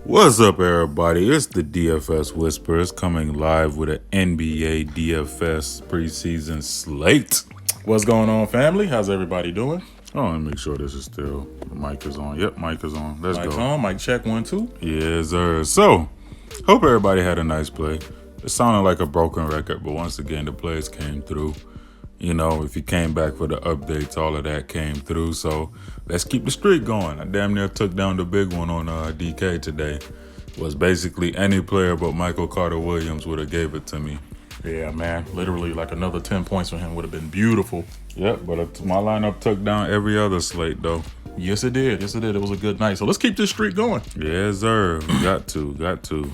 What's up, everybody? It's the DFS Whisperers coming live with an NBA DFS preseason slate. What's going on, family? How's everybody doing? Oh, let me make sure this is still, the mic is on. Yep, mic is on. Let's Mic's go. on. Mic check 1, 2. Yes, sir. So, hope everybody had a nice play. It sounded like a broken record, but once again, the plays came through. You know, if you came back for the updates, all of that came through. So, let's keep the streak going. I damn near took down the big one on DK today. It was basically any player but Michael Carter-Williams would have gave it to me. Yeah, man. Literally, like another 10 points for him would have been beautiful. Yep, but my lineup took down every other slate, though. Yes, it did. Yes, it did. It was a good night. So let's keep this streak going. Yes, sir. We got to.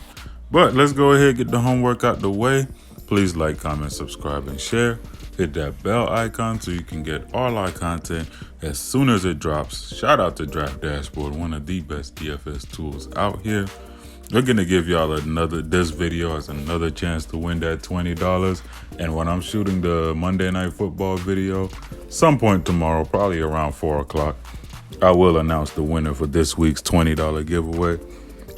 But let's go ahead and get the homework out the way. Please like, comment, subscribe, and share. Hit that bell icon so you can get all our content as soon as it drops. Shout out to Draft Dashboard, one of the best DFS tools out here. We're going to give y'all this video as another chance to win that $20. And when I'm shooting the Monday Night Football video, some point tomorrow, probably around 4 o'clock, I will announce the winner for this week's $20 giveaway.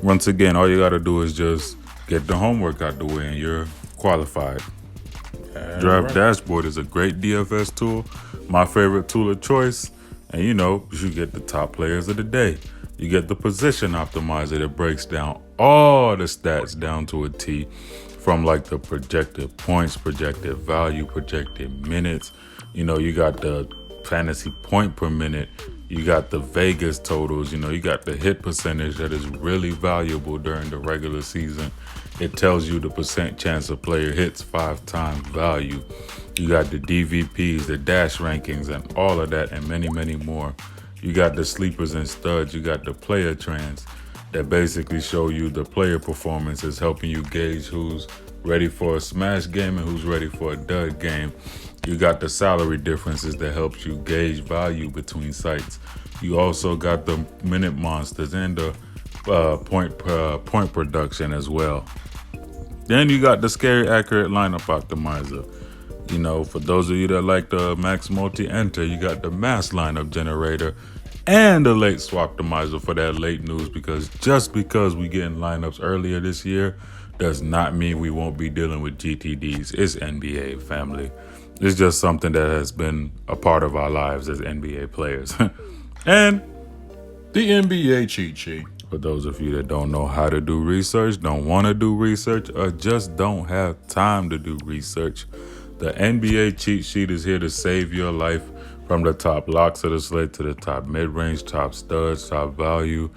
Once again, all you got to do is just get the homework out the way and you're qualified. Draft Dashboard is a great DFS tool, my favorite tool of choice. And you know, you get the top players of the day. You get the position optimizer that breaks down all the stats down to a T, from like the projected points, projected value, projected minutes. You know, you got the fantasy point per minute. You got the Vegas totals. You know, you got the hit percentage that is really valuable during the regular season. It tells you the percent chance a player hits 5 times value. You got the DVPs, the dash rankings, and all of that, and many, many more. You got the sleepers and studs. You got the player trends that basically show you the player performances, helping you gauge who's ready for a smash game and who's ready for a dud game. You got the salary differences that helps you gauge value between sites. You also got the minute monsters and the point production as well. Then you got the scary accurate lineup optimizer. You know, for those of you that like the max multi-enter, you got the mass lineup generator and the late swap optimizer for that late news, because just because we get in lineups earlier this year does not mean we won't be dealing with GTDs. It's NBA, family. It's just something that has been a part of our lives as NBA players. And The NBA cheat sheet. for those of you that don't know how to do research, don't want to do research, or just don't have time to do research, the NBA cheat sheet is here to save your life, from the top locks of the slate to the top mid-range, top studs, top value,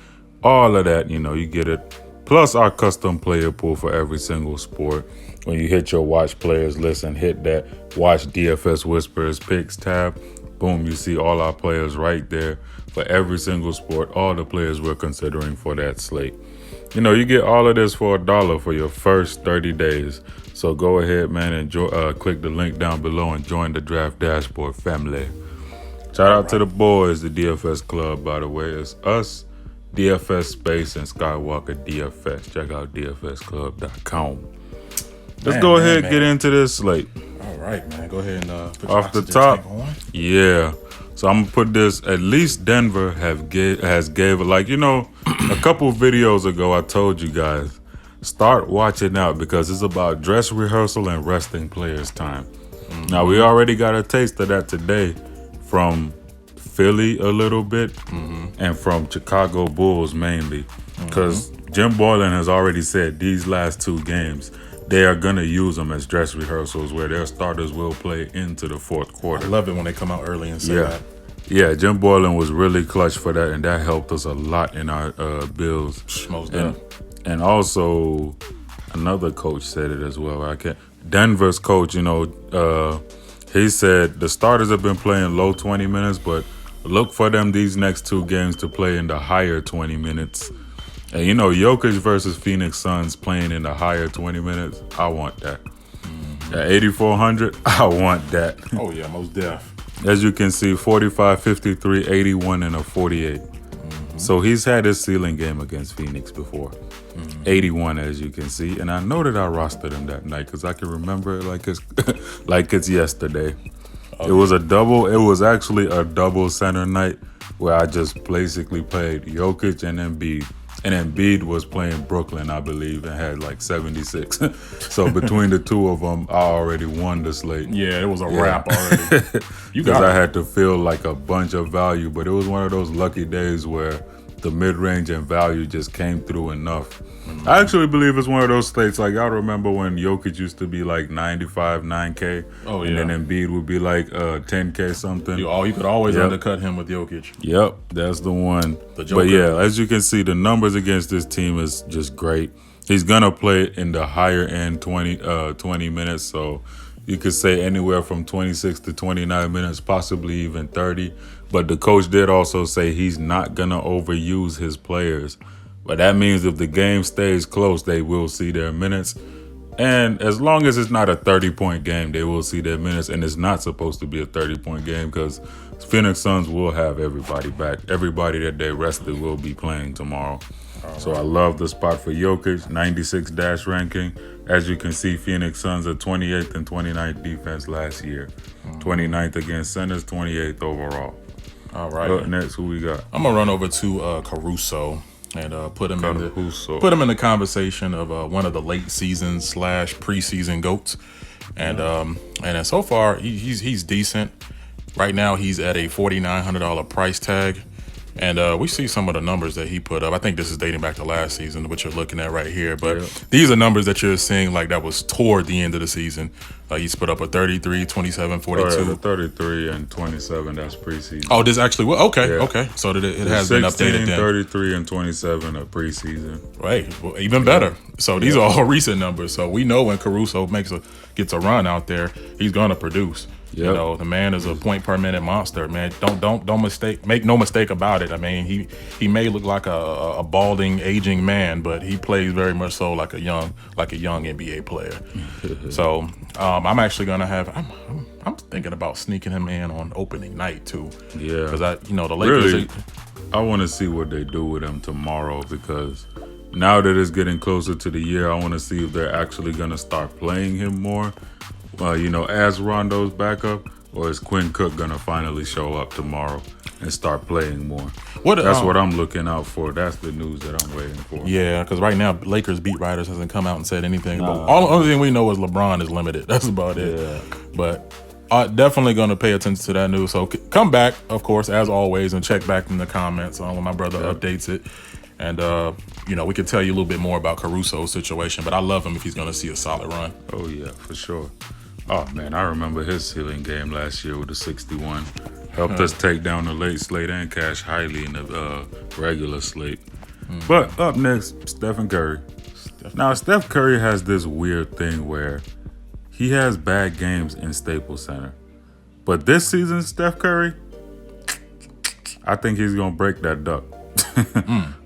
all of that. You know, you get it. Plus our custom player pool for every single sport. When you hit your watch players list and hit that watch DFS Whisperers picks tab, boom, you see all our players right there for every single sport, all the players we're considering for that slate. You know, you get all of this for $1 for your first 30 days. So go ahead, man, and click the link down below and join the Draft Dashboard family. Shout out to the boys, the DFS Club, by the way. It's us, DFS Space, and Skywalker DFS. Check out dfsclub.com. Let's go ahead and get into this slate. All right, man. Go ahead and put Off the top, yeah. So I'm gonna put this. At least Denver has gave like, you know, a couple videos ago I told you guys, start watching out because it's about dress rehearsal and resting players time. Now we already got a taste of that today from Philly a little bit and from Chicago Bulls mainly, because Jim Boylan has already said these last 2 games they are going to use them as dress rehearsals where their starters will play into the 4th quarter. I love it when they come out early and say that. Yeah, Jim Boylan was really clutch for that, and that helped us a lot in our bills. And also, another coach said it as well. Denver's coach, you know, he said the starters have been playing low 20 minutes, but look for them these next 2 games to play in the higher 20 minutes. And you know, Jokic versus Phoenix Suns playing in the higher 20 minutes, I want that. At 8,400, I want that. Oh, yeah, most def. As you can see, 45, 53, 81, and a 48. So he's had his ceiling game against Phoenix before. 81, as you can see. And I know that I rostered him that night because I can remember it like it's yesterday. It was actually a double center night where I just basically played Jokic and Embiid. And Embiid was playing Brooklyn, I believe, and had like 76. So between the two of them, I already won the slate. Yeah, it was a wrap already. You Because got I it. had to feel like a bunch of value, but it was one of those lucky days where the mid-range and value just came through enough. I actually believe it's one of those slates. Like, I remember when Jokic used to be like 95, 9K. Oh, And yeah. then Embiid would be like 10K something. You could always Yep. undercut him with Jokic. Yep, that's the one. The Joker. But yeah, as you can see, the numbers against this team is just great. He's gonna play in the higher end 20 minutes, so you could say anywhere from 26 to 29 minutes, possibly even 30. But the coach did also say he's not gonna overuse his players. But that means if the game stays close, they will see their minutes. And as long as it's not a 30-point game, they will see their minutes. And it's not supposed to be a 30-point game because Phoenix Suns will have everybody back. Everybody that they rested will be playing tomorrow. So I love the spot for Jokic, 96 dash ranking. As you can see, Phoenix Suns are 28th and 29th defense last year. 29th against centers, 28th overall. All right. Up next, who we got? I'm gonna run over to Caruso and put him Caruso. in the conversation of one of the late season / preseason goats, and so far he's decent. Right now he's at a $4,900 price tag, and we see some of the numbers that he put up. I think this is dating back to last season, which you're looking at right here. But these are numbers that you're seeing like that was toward the end of the season. He's put up a 33, 27, 42. The 33 and 27, that's preseason. Oh, this actually, okay. So that it has been 16, updated then. 33, and 27 are preseason. Right, well, even better. So these are all recent numbers. So we know when Caruso gets a run out there, he's gonna produce. Yep. You know, the man is a point per minute monster, man. Don't make no mistake about it. I mean, he may look like a balding, aging man, but he plays very much so like a young NBA player. So I'm actually gonna have I'm thinking about sneaking him in on opening night too. Yeah, because the Lakers. Really, I want to see what they do with him tomorrow because now that it's getting closer to the year, I want to see if they're actually gonna start playing him more. As Rondo's backup, or is Quinn Cook gonna finally show up tomorrow and start playing more? That's what I'm looking out for. That's the news that I'm waiting for. Yeah, because right now Lakers beat writers hasn't come out and said anything. But the only thing we know is LeBron is limited. That's about it. Yeah. But definitely going to pay attention to that news. So come back, of course, as always, and check back in the comments when my brother updates it. And, we can tell you a little bit more about Caruso's situation. But I love him if he's going to see a solid run. Oh, yeah, for sure. Oh, man, I remember his ceiling game last year with the 61. Helped us take down the late slate and cash highly in the regular slate. But up next, Stephen Curry. Now, Steph Curry has this weird thing where he has bad games in Staples Center. But this season, Steph Curry, I think he's going to break that duck.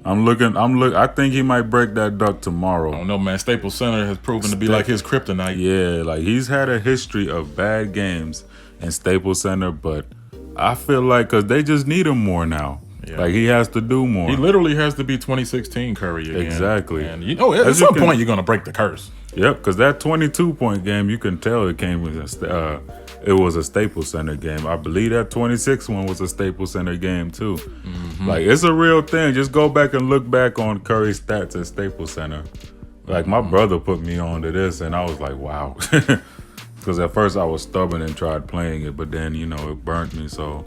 I think he might break that duck tomorrow. I don't know, man. Staples Center has proven to be like his kryptonite. Yeah, like he's had a history of bad games in Staples Center, but I feel like because they just need him more now. Yeah. Like he has to do more. He literally has to be 2016 Curry again. Exactly. And at some point you're gonna break the curse. Yep, because that 22-point game, you can tell it came with it was a Staples Center game. I believe that 26 one was a Staples Center game too. Mm-hmm. Like it's a real thing. Just go back and look back on Curry's stats at Staples Center. Like my brother put me on to this, and I was like, wow. Because at first I was stubborn and tried playing it, but then it burnt me. So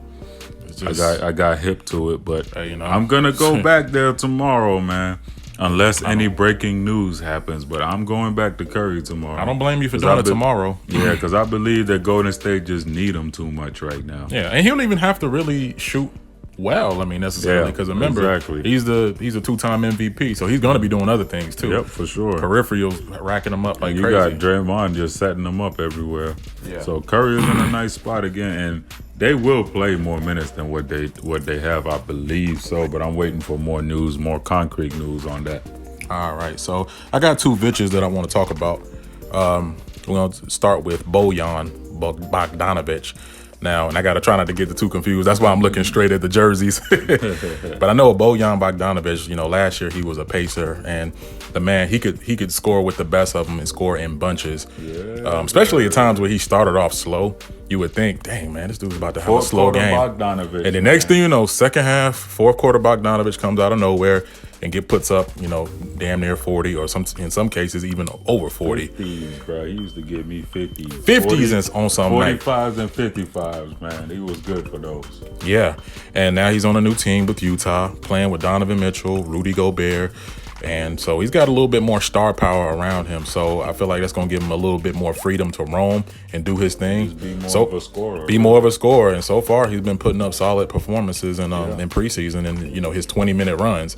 I got hip to it. But I'm gonna go back there tomorrow, man. Unless any breaking news happens, but I'm going back to Curry tomorrow. I don't blame you for doing it tomorrow. Yeah, because I believe that Golden State just need him too much right now. Yeah, and he don't even have to really shoot well. I mean, necessarily, because remember, he's a 2-time MVP, so he's going to be doing other things too. Yep, for sure. Peripherals racking them up like you crazy. You got Draymond just setting them up everywhere. Yeah. So Curry is in a nice spot again, and they will play more minutes than what they have, I believe so. But I'm waiting for more news, more concrete news on that. All right, so I got two bitches that I want to talk about. We're going to start with Bojan Bogdanovic. Now, and I got to try not to get the two confused. That's why I'm looking straight at the jerseys. But I know Bojan Bogdanovic, last year he was a pacer, and the man, he could score with the best of them and score in bunches. Yeah, especially at times where he started off slow. you would think, dang, man, this dude's about to have a slow Fourth-quarter game. Bogdanovich, And the next thing you know, second half, fourth quarter, Bogdanovich comes out of nowhere and puts up, damn near 40 or in some cases even over 40. 50s, bro. He used to give me 50s. 50s on some night. 45s and 55s, man. He was good for those. Yeah. And now he's on a new team with Utah, playing with Donovan Mitchell, Rudy Gobert. And so he's got a little bit more star power around him. So I feel like that's going to give him a little bit more freedom to roam and do his thing. Be more of a scorer. Be more of a scorer. And so far, he's been putting up solid performances in preseason and, his 20-minute runs.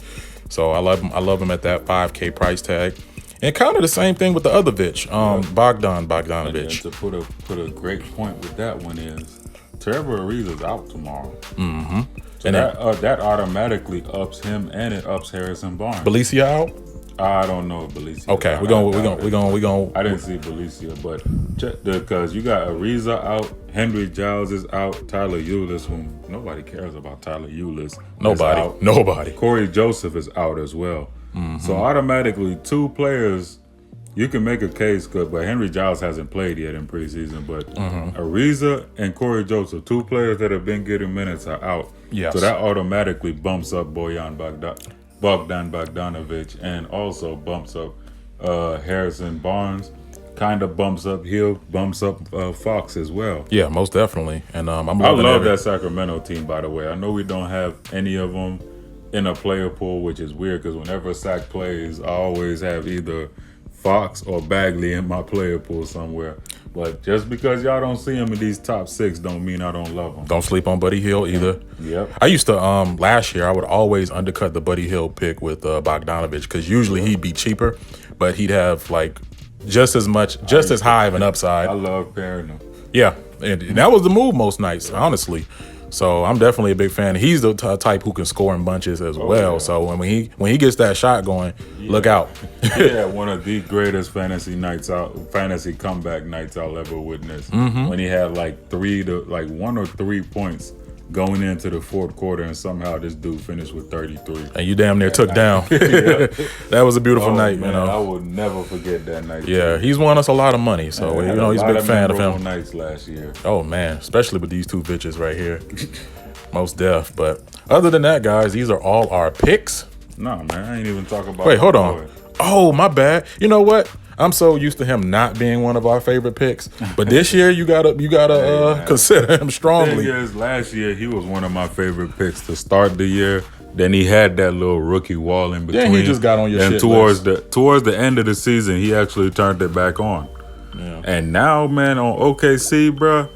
So I love him. I love him at that $5K price tag. And kind of the same thing with the other bitch, Bogdanovich. And to put a great point with that one is Trevor Ariza's out tomorrow. Mm-hmm. So that automatically ups him and it ups Harrison Barnes. Belicia out? I don't know Belicia. Okay, we're going. I didn't see Belicia, but because you got Ariza out, Henry Giles is out, Tyler Ulis, whom nobody cares about Tyler Ulis. Nobody. Corey Joseph is out as well. Mm-hmm. So automatically 2 players, you can make a case, but Henry Giles hasn't played yet in preseason. But Ariza and Corey Joseph, 2 players that have been getting minutes, are out. Yes. So that automatically bumps up Bogdan Bogdanovich and also bumps up Harrison Barnes. Kind of bumps up Fox as well. Yeah, most definitely. And I love that Sacramento team, by the way. I know we don't have any of them in a player pool, which is weird because whenever Sac plays, I always have either Fox or Bagley in my player pool somewhere. But just because y'all don't see him in these top 6 don't mean I don't love him. Don't sleep on Buddy Hield either. Yep. I used to, last year, I would always undercut the Buddy Hield pick with Bogdanovich because usually he'd be cheaper, but he'd have like just as high of an upside. I love pairing them. Yeah, and that was the move most nights, honestly. So I'm definitely a big fan. He's the type who can score in bunches as well. Yeah. So when he gets that shot going, look out. Yeah, one of the greatest fantasy comeback nights I'll ever witness. Mm-hmm. When he had like 1 or 3 points going into the fourth quarter, and somehow this dude finished with 33. And you damn near took down. That was a beautiful night, man. I will never forget that night. Yeah, he's won us a lot of money, so he's a big fan of him. Nights last year. Oh man, especially with these 2 bitches right here, most deaf. But other than that, guys, these are all our picks. No, man, I ain't even talking about. Wait, hold on. Oh, my bad. You know what? I'm so used to him not being one of our favorite picks, but this year you gotta consider him strongly. The thing is, last year he was one of my favorite picks to start the year. Then he had that little rookie wall in between. Then he just got on your shit towards the end of the season, he actually turned it back on. Yeah. And now, man, on OKC, bro,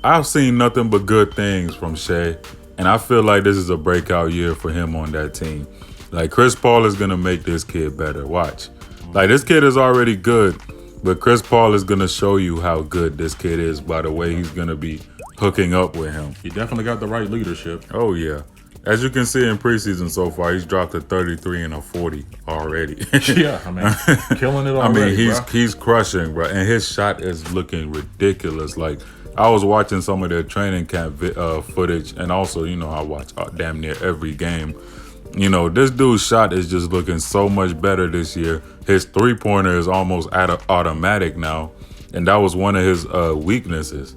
I've seen nothing but good things from Shea, and I feel like this is a breakout year for him on that team. Like Chris Paul is gonna make this kid better. Watch. Like, this kid is already good, but Chris Paul is going to show you how good this kid is by the way he's going to be hooking up with him. He definitely got the right leadership. Oh, yeah. As you can see in preseason so far, he's dropped a 33 and a 40 already. Yeah, I mean, killing it already, he's crushing, bro. And his shot is looking ridiculous. Like, I was watching some of their training camp footage, and also, I watch damn near every game. This dude's shot is just looking so much better this year. His 3-pointer is almost automatic now, and that was one of his weaknesses.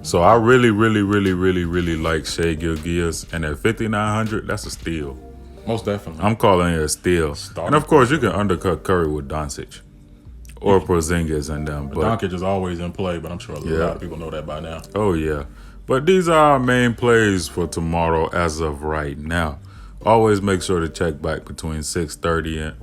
So I really, really, really, really, really like Shea Gilgeous, and at 5,900, that's a steal. Most definitely. I'm calling it a steal. And of course, you can undercut Curry with Doncic or Porzingis and them. But Doncic is always in play, but I'm sure a lot of people know that by now. Oh yeah, but these are our main plays for tomorrow as of right now. Always make sure to check back between 6:30 and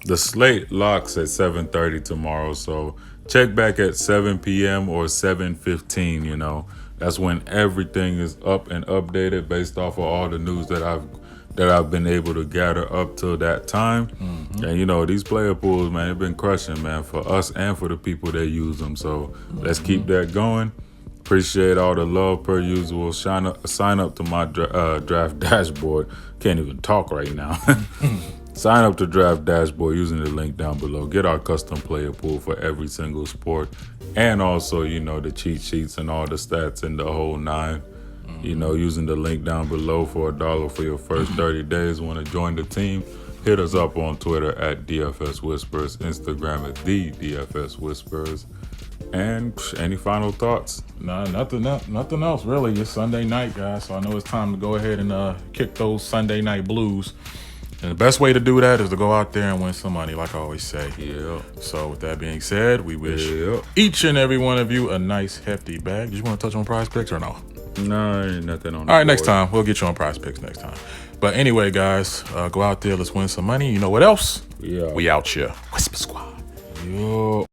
the slate locks at 7:30 tomorrow. So check back at 7 p.m. or 7:15. That's when everything is up and updated based off of all the news that I've been able to gather up till that time. Mm-hmm. And these player pools, man, they've been crushing, man, for us and for the people that use them. So let's keep that going. Appreciate all the love per usual. Sign up to my draft dashboard. Can't even talk right now. Sign up to Draft Dashboard using the link down below. Get our custom player pool for every single sport. And also, the cheat sheets and all the stats and the whole 9. Using the link down below for $1 for your first 30 days. Want to join the team? Hit us up on Twitter at DFS Whisperers, Instagram at the DFS Whisperers. And any final thoughts? Nah, nothing else really. It's Sunday night, guys. So I know it's time to go ahead and kick those Sunday night blues. And the best way to do that is to go out there and win some money, like I always say. Yeah. So with that being said, we wish each and every one of you a nice hefty bag. Did you want to touch on Prize Picks or no? No, ain't nothing on. All right, next time we'll get you on Prize Picks next time. But anyway, guys, go out there. Let's win some money. You know what else? Yeah. We out here. Whisper Squad. Yo.